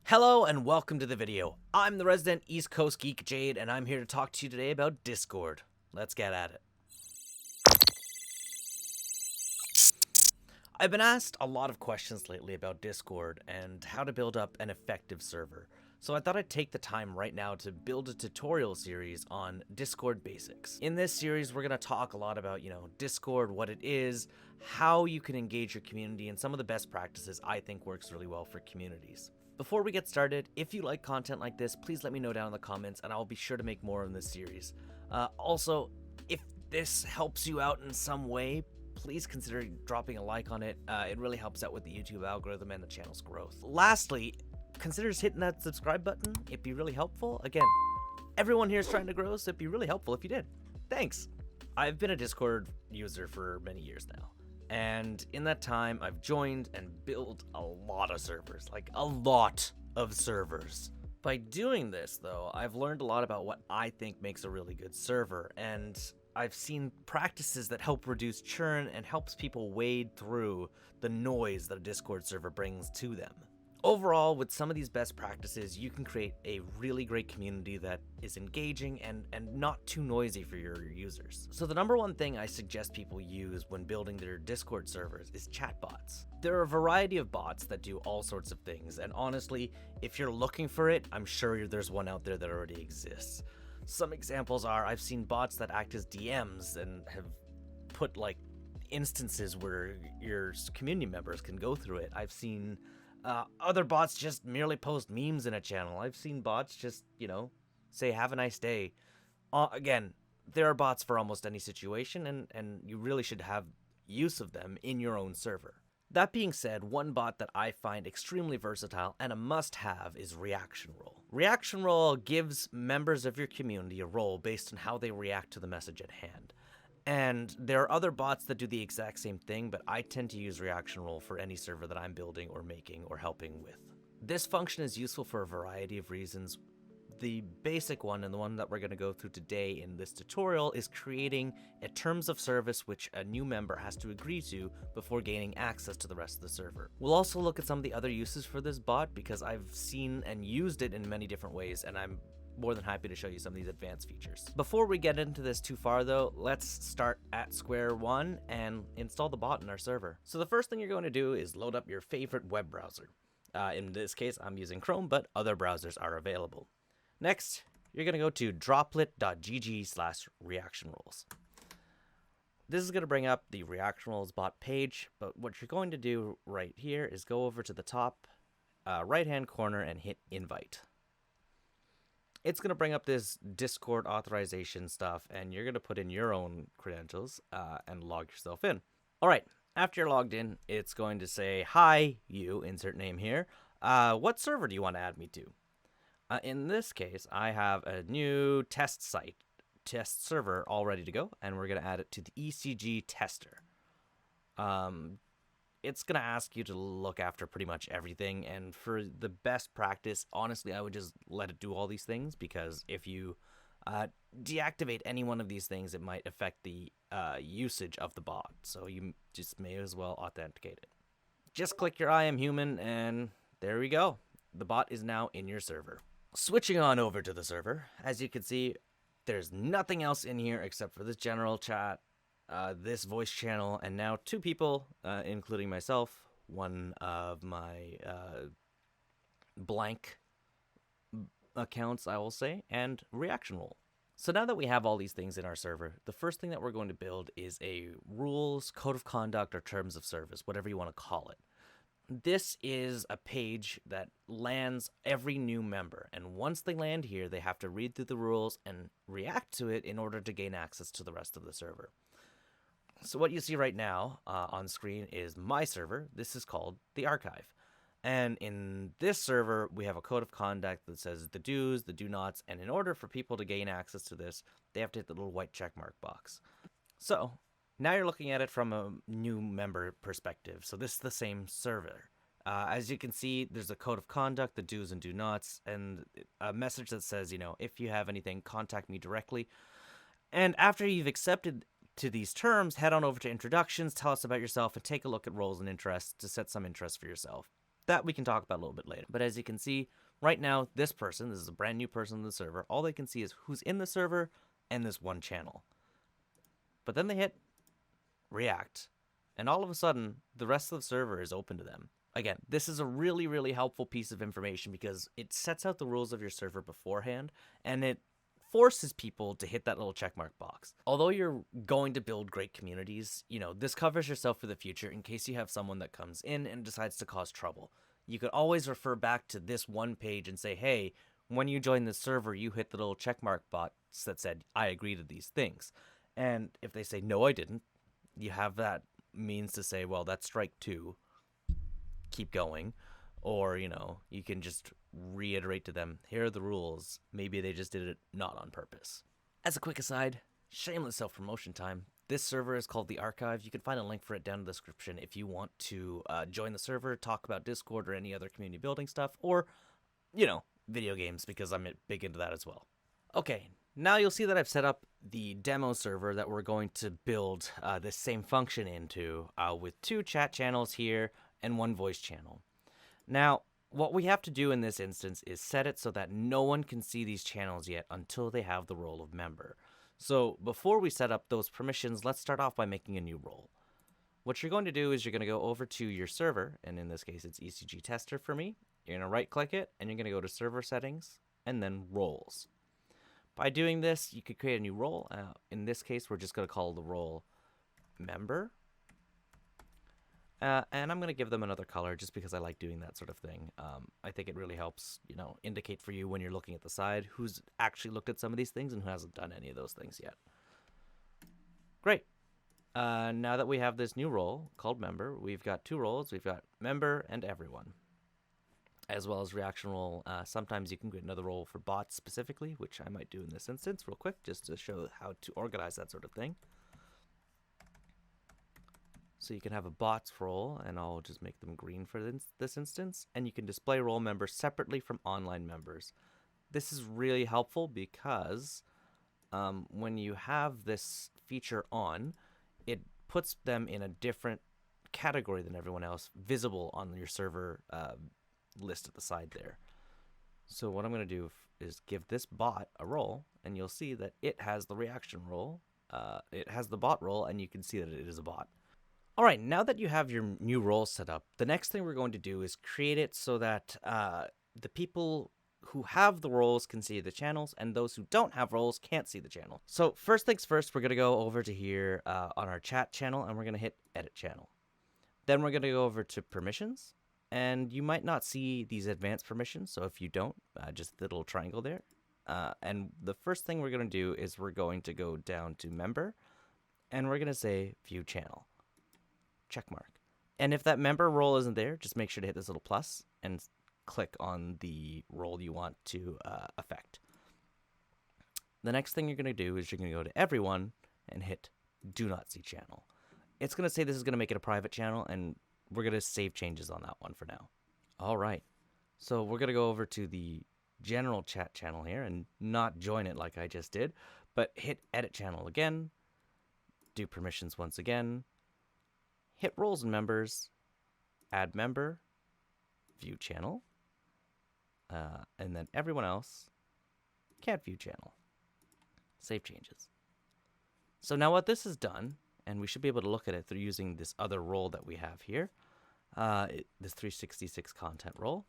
Hello and welcome to the video. I'm the resident East Coast geek Jade, and I'm here to talk to you today about Discord. Let's get at it. I've been asked a lot of questions lately about Discord and how to build up an effective server. So I thought I'd take the time right now to build a tutorial series on Discord basics. In this series, we're going to talk a lot about, Discord, what it is, how you can engage your community, and some of the best practices I think works really well for communities. Before we get started, if you like content like this, please let me know down in the comments and I'll be sure to make more in this series. Also, if this helps you out in some way, please consider dropping a like on it. It really helps out with the YouTube algorithm and the channel's growth. Lastly, consider just hitting that subscribe button. It'd be really helpful. Again, everyone here is trying to grow, so it'd be really helpful if you did. Thanks. I've been a Discord user for many years now. And in that time, I've joined and built a lot of servers, like a lot of servers. By doing this, though, I've learned a lot about what I think makes a really good server, and I've seen practices that help reduce churn and helps people wade through the noise that a Discord server brings to them. Overall, with some of these best practices, you can create a really great community that is engaging and not too noisy for your users. So the number one thing I suggest people use when building their Discord servers is chatbots. There are a variety of bots that do all sorts of things, and honestly, if you're looking for it, I'm sure there's one out there that already exists. Some examples are, I've seen bots that act as DMs and have put like instances where your community members can go through it. I've seen other bots just merely post memes in a channel. I've seen bots just, say have a nice day. Again, there are bots for almost any situation, and you really should have use of them in your own server. That being said, one bot that I find extremely versatile and a must-have is Reaction Role. Reaction Role gives members of your community a role based on how they react to the message at hand. And there are other bots that do the exact same thing, but I tend to use Reaction Role for any server that I'm building or making or helping with. This function is useful for a variety of reasons. The basic one, and the one that we're going to go through today in this tutorial, is creating a terms of service which a new member has to agree to before gaining access to the rest of the server. We'll also look at some of the other uses for this bot because I've seen and used it in many different ways, and I'm more than happy to show you some of these advanced features. Before we get into this too far though, let's start at square one and install the bot in our server. So the first thing you're going to do is load up your favorite web browser. In this case, I'm using Chrome, but other browsers are available. Next, you're going to go to droplet.gg/reactionroles. This is going to bring up the Reaction Roles bot page, but what you're going to do right here is go over to the top right-hand corner and hit invite. It's going to bring up this Discord authorization stuff, and you're going to put in your own credentials and log yourself in. All right, after you're logged in, it's going to say, hi, you, insert name here. What server do you want to add me to? In this case, I have a new test server all ready to go, and we're going to add it to the ECG tester. It's going to ask you to look after pretty much everything, and for the best practice, honestly, I would just let it do all these things, because if you deactivate any one of these things, it might affect the usage of the bot, so you just may as well authenticate it. Just click your I am human, and there we go. The bot is now in your server. Switching on over to the server, as you can see, there's nothing else in here except for this general chat, this voice channel, and now two people, including myself, one of my blank accounts, I will say, and Reaction Role. So now that we have all these things in our server, the first thing that we're going to build is a rules, code of conduct, or terms of service, whatever you want to call it. This is a page that lands every new member, and once they land here, they have to read through the rules and react to it in order to gain access to the rest of the server. So what you see right now on screen is my server. This is called the archive. And in this server, we have a code of conduct that says the do's, the do-nots, and in order for people to gain access to this, they have to hit the little white checkmark box. So now you're looking at it from a new member perspective. So this is the same server. As you can see, there's a code of conduct, the do's and do-nots, and a message that says, if you have anything, contact me directly. And after you've accepted to these terms, head on over to introductions, tell us about yourself, and take a look at roles and interests to set some interest for yourself. that we can talk about a little bit later. But as you can see, right now, this is a brand new person in the server. All they can see is who's in the server and this one channel. But then they hit React, and all of a sudden, the rest of the server is open to them. Again, this is a really, really helpful piece of information because it sets out the rules of your server beforehand, and it forces people to hit that little checkmark box. Although you're going to build great communities, this covers yourself for the future in case you have someone that comes in and decides to cause trouble. You could always refer back to this one page and say, hey, when you join the server, you hit the little checkmark box that said, I agree to these things. And if they say, no, I didn't, you have that means to say, well, that's strike 2. Keep going. Or, you can just reiterate to them, here are the rules. Maybe they just did it not on purpose. As a quick aside, shameless self-promotion time. This server is called The Archive. You can find a link for it down in the description if you want to join the server, talk about Discord or any other community building stuff, or, video games, because I'm big into that as well. Okay, now you'll see that I've set up the demo server that we're going to build this same function into with 2 chat channels here and 1 voice channel. Now, what we have to do in this instance is set it so that no one can see these channels yet until they have the role of member. So before we set up those permissions, let's start off by making a new role. What you're going to do is you're going to go over to your server, and in this case it's ECG Tester for me. You're going to right click it, and you're going to go to Server Settings, and then Roles. By doing this, you could create a new role. In this case, we're just going to call the role Member. And I'm going to give them another color just because I like doing that sort of thing. I think it really helps, indicate for you when you're looking at the side who's actually looked at some of these things and who hasn't done any of those things yet. Great. Now that we have this new role called Member, we've got 2 roles. We've got Member and Everyone, as well as Reaction Role. Sometimes you can create another role for bots specifically, which I might do in this instance real quick just to show how to organize that sort of thing. So you can have a bots role, and I'll just make them green for this instance, and you can display role members separately from online members. This is really helpful because when you have this feature on, it puts them in a different category than everyone else, visible on your server list at the side there. So what I'm going to do is give this bot a role, and you'll see that it has the reaction role, it has the bot role, and you can see that it is a bot. Alright, now that you have your new role set up, the next thing we're going to do is create it so that the people who have the roles can see the channels, and those who don't have roles can't see the channel. So first things first, we're going to go over to here on our chat channel, and we're going to hit Edit Channel. Then we're going to go over to Permissions, and you might not see these advanced permissions, so if you don't, just the little triangle there. And the first thing we're going to do is we're going to go down to Member, and we're going to say View Channel. Check mark. And if that member role isn't there, just make sure to hit this little plus and click on the role you want to affect. The next thing you're going to do is you're going to go to Everyone and hit Do Not See Channel. It's going to say this is going to make it a private channel, and we're going to save changes on that one for now. All right. So we're going to go over to the general chat channel here and not join it like I just did, but hit Edit Channel again, do permissions once again, hit Roles and Members, Add Member, View Channel, and then everyone else can't view channel. Save changes. So now what this has done, and we should be able to look at it through using this other role that we have here, this 366 content role,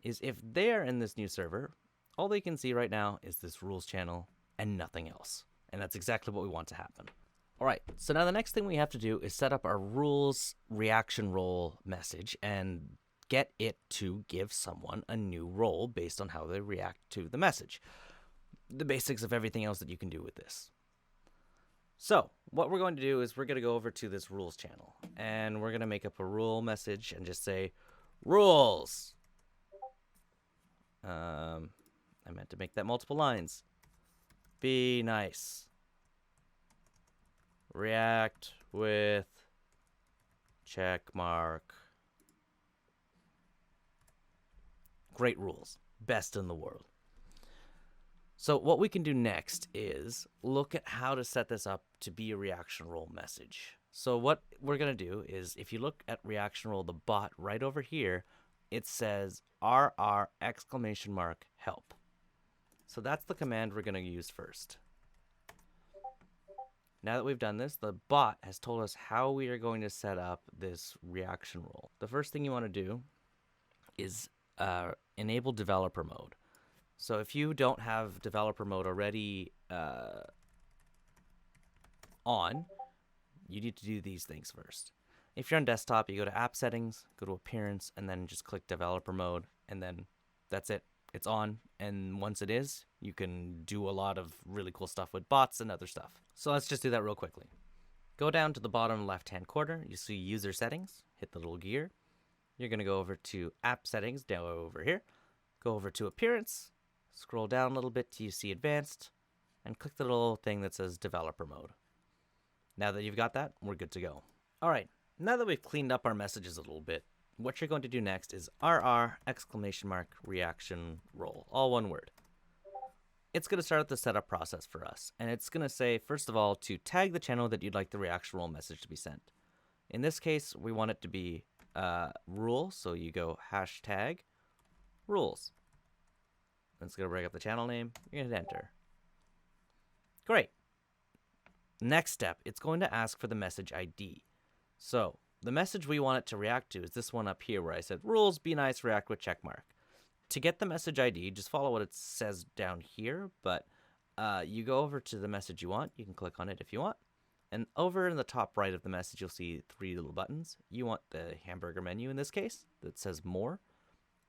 is if they're in this new server, all they can see right now is this rules channel and nothing else. And that's exactly what we want to happen. All right, so now the next thing we have to do is set up our rules reaction role message and get it to give someone a new role based on how they react to the message. The basics of everything else that you can do with this. So what we're going to do is we're going to go over to this rules channel, and we're going to make up a rule message and just say, rules. I meant to make that multiple lines. Be nice. React with check mark. Great rules. Best in the world. So what we can do next is look at how to set this up to be a reaction role message. So what we're going to do is if you look at reaction role, the bot right over here, it says RR exclamation mark help. So that's the command we're going to use first. Now that we've done this, the bot has told us how we are going to set up this reaction role. The first thing you want to do is enable developer mode. So if you don't have developer mode already on, you need to do these things first. If you're on desktop, you go to app settings, go to appearance, and then just click developer mode, and then that's it. It's on, and once it is, you can do a lot of really cool stuff with bots and other stuff. So let's just do that real quickly. Go down to the bottom left-hand corner. You see user settings. Hit the little gear. You're going to go over to app settings down over here. Go over to appearance. Scroll down a little bit till you see advanced, and click the little thing that says developer mode. Now that you've got that, we're good to go. All right, now that we've cleaned up our messages a little bit, what you're going to do next is RR exclamation mark reaction role, all one word. It's going to start the setup process for us, and it's going to say, first of all, to tag the channel that you'd like the reaction role message to be sent. In this case, we want it to be rule, so you go hashtag rules. It's going to bring up the channel name. You're going to hit enter. Great. Next step, it's going to ask for the message ID. So the message we want it to react to is this one up here where I said, rules, be nice, react with check mark. To get the message ID, just follow what it says down here, but you go over to the message you want. You can click on it if you want. And over in the top right of the message, you'll see 3 little buttons. You want the hamburger menu in this case that says more,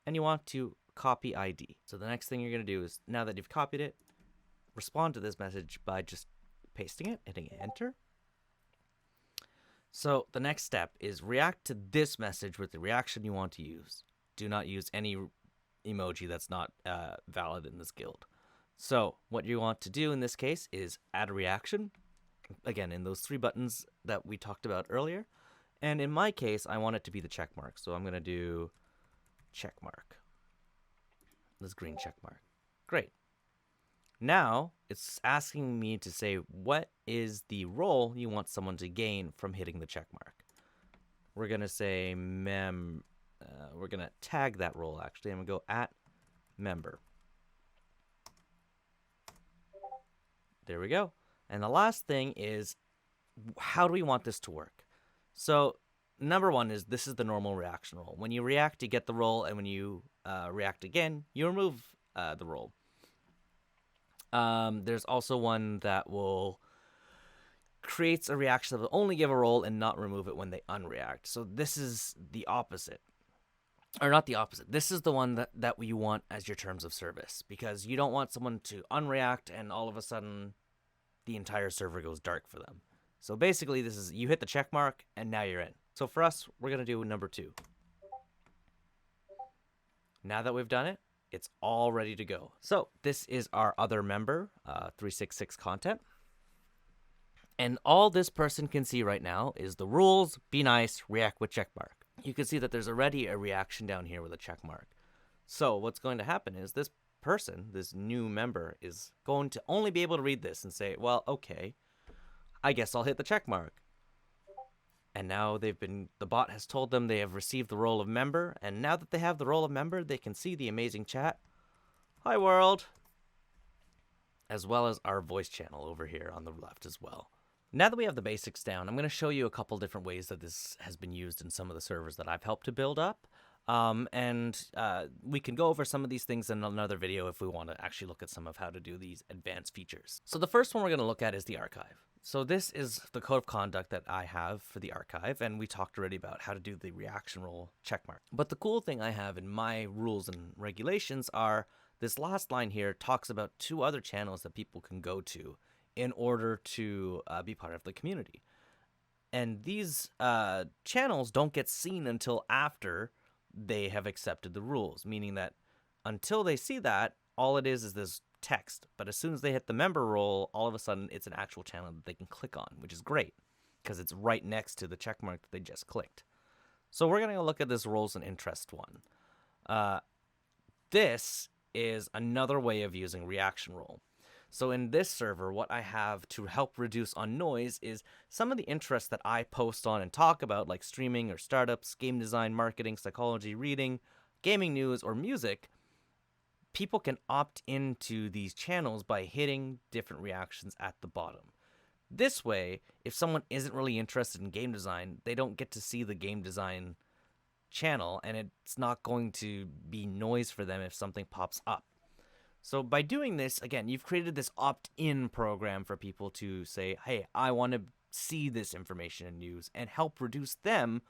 and you want to copy ID. So the next thing you're going to do is, now that you've copied it, respond to this message by just pasting it, hitting enter. So the next step is react to this message with the reaction you want to use. Do not use any emoji that's not valid in this guild. So what you want to do in this case is add a reaction, again in those 3 buttons that we talked about earlier. And in my case, I want it to be the check mark. So I'm going to do check mark. This green check mark. Great. Now it's asking me to say what is the role you want someone to gain from hitting the check mark. We're going to say we're going to tag that role actually. I'm going to go at member. There we go. And the last thing is, how do we want this to work? So number one is, this is the normal reaction role. When you react, you get the role, and when you react again, you remove the role. There's also one that will creates a reaction that will only give a role and not remove it when they unreact. So this is the opposite. Or not the opposite. This is the one that we want as your terms of service, because you don't want someone to unreact and all of a sudden the entire server goes dark for them. So basically this is, you hit the check mark and now you're in. So for us, we're going to do number 2. Now that we've done it, it's all ready to go. So this is our other member, 366 content. And all this person can see right now is the rules, be nice, react with check mark. You can see that there's already a reaction down here with a check mark. So what's going to happen is this person, this new member, is going to only be able to read this and say, well, okay, I guess I'll hit the check mark. And now the bot has told them they have received the role of member, and now that they have the role of member, they can see the amazing chat, hi world, as well as our voice channel over here on the left as well. Now that we have the basics down, I'm going to show you a couple different ways that this has been used in some of the servers that I've helped to build up. We can go over some of these things in another video if we want to actually look at some of how to do these advanced features. So the first one we're going to look at is the archive. So this is the code of conduct that I have for the archive, and we talked already about how to do the reaction role checkmark. But the cool thing I have in my rules and regulations are this last line here talks about 2 other channels that people can go to in order to be part of the community. And these channels don't get seen until after they have accepted the rules, meaning that until they see that, all it is this text. But as soon as they hit the member role, all of a sudden it's an actual channel that they can click on, which is great because it's right next to the check mark that they just clicked. So we're going to look at this roles and interest one. This is another way of using reaction role. So in this server, what I have to help reduce on noise is some of the interests that I post on and talk about, like streaming or startups, game design, marketing, psychology, reading, gaming news or music, people can opt into these channels by hitting different reactions at the bottom. This way, if someone isn't really interested in game design, they don't get to see the game design channel, and it's not going to be noise for them if something pops up. So by doing this, again, you've created this opt-in program for people to say, hey, I want to see this information and news, and help reduce them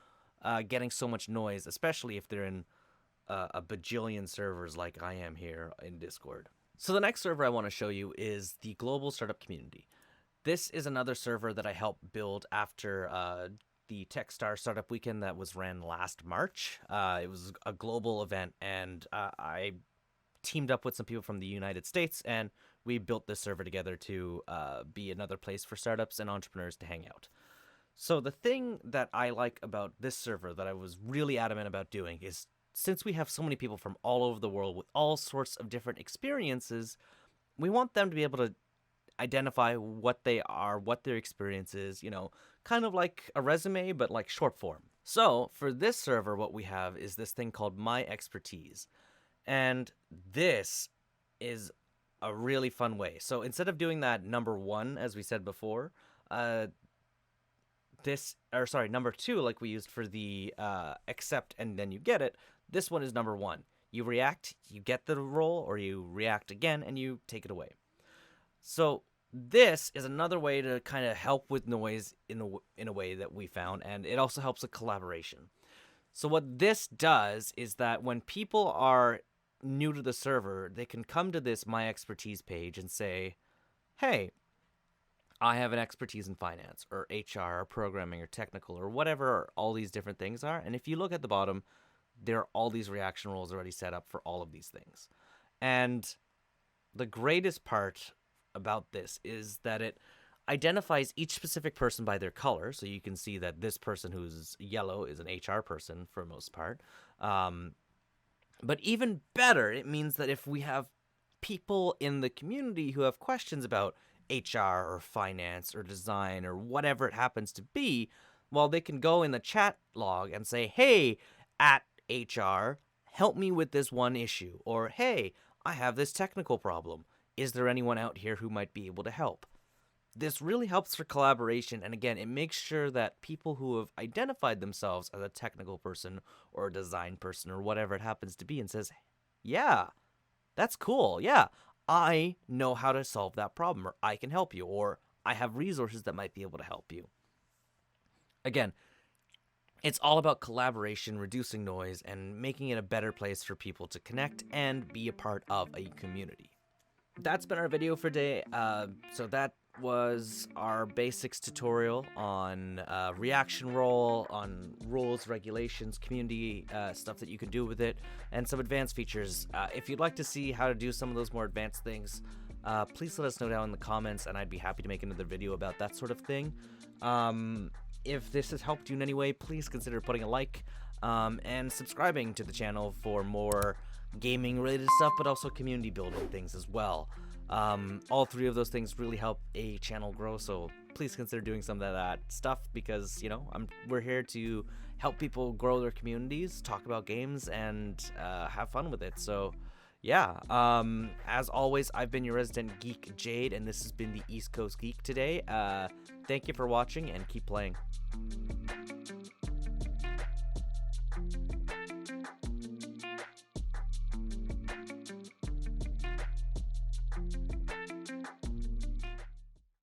getting so much noise, especially if they're in a bajillion servers like I am here in Discord. So the next server I want to show you is the Global Startup Community. This is another server that I helped build after the Techstar Startup Weekend that was ran last March. It was a global event, and I teamed up with some people from the United States, and we built this server together to be another place for startups and entrepreneurs to hang out. So the thing that I like about this server that I was really adamant about doing is, since we have so many people from all over the world with all sorts of different experiences, we want them to be able to identify what they are, what their experience is, you know, kind of like a resume, but like short form. So for this server, what we have is this thing called My Expertise. And this is a really fun way. So instead of doing that number 1, as we said before, number 2, like we used for the accept and then you get it, this one is number 1. You react, you get the role, or you react again, and you take it away. So this is another way to kind of help with noise in a way that we found, and it also helps with collaboration. So what this does is that when people are new to the server, they can come to this My Expertise page and say, hey, I have an expertise in finance or HR or programming or technical or whatever all these different things are. And if you look at the bottom, there are all these reaction roles already set up for all of these things. And the greatest part about this is that it identifies each specific person by their color. So you can see that this person who's yellow is an HR person for the most part. But even better, it means that if we have people in the community who have questions about HR or finance or design or whatever it happens to be, well, they can go in the chat log and say, hey, at HR, help me with this one issue. Or, hey, I have this technical problem. Is there anyone out here who might be able to help? This really helps for collaboration, and again, it makes sure that people who have identified themselves as a technical person or a design person or whatever it happens to be and says, yeah, that's cool, yeah, I know how to solve that problem, or I can help you, or I have resources that might be able to help you. Again, it's all about collaboration, reducing noise, and making it a better place for people to connect and be a part of a community. That's been our video for today. So that was our basics tutorial on reaction role, on rules, regulations, community stuff that you can do with it, and some advanced features. If you'd like to see how to do some of those more advanced things, please let us know down in the comments, and I'd be happy to make another video about that sort of thing. If this has helped you in any way, please consider putting a like and subscribing to the channel for more gaming related stuff, but also community building things as well. All 3 of those things really help a channel grow, so please consider doing some of that stuff, because, you know, we're here to help people grow their communities, talk about games, and have fun with it. So yeah, as always, I've been your resident geek, Jade, and this has been the East Coast Geek today. Thank you for watching, and keep playing.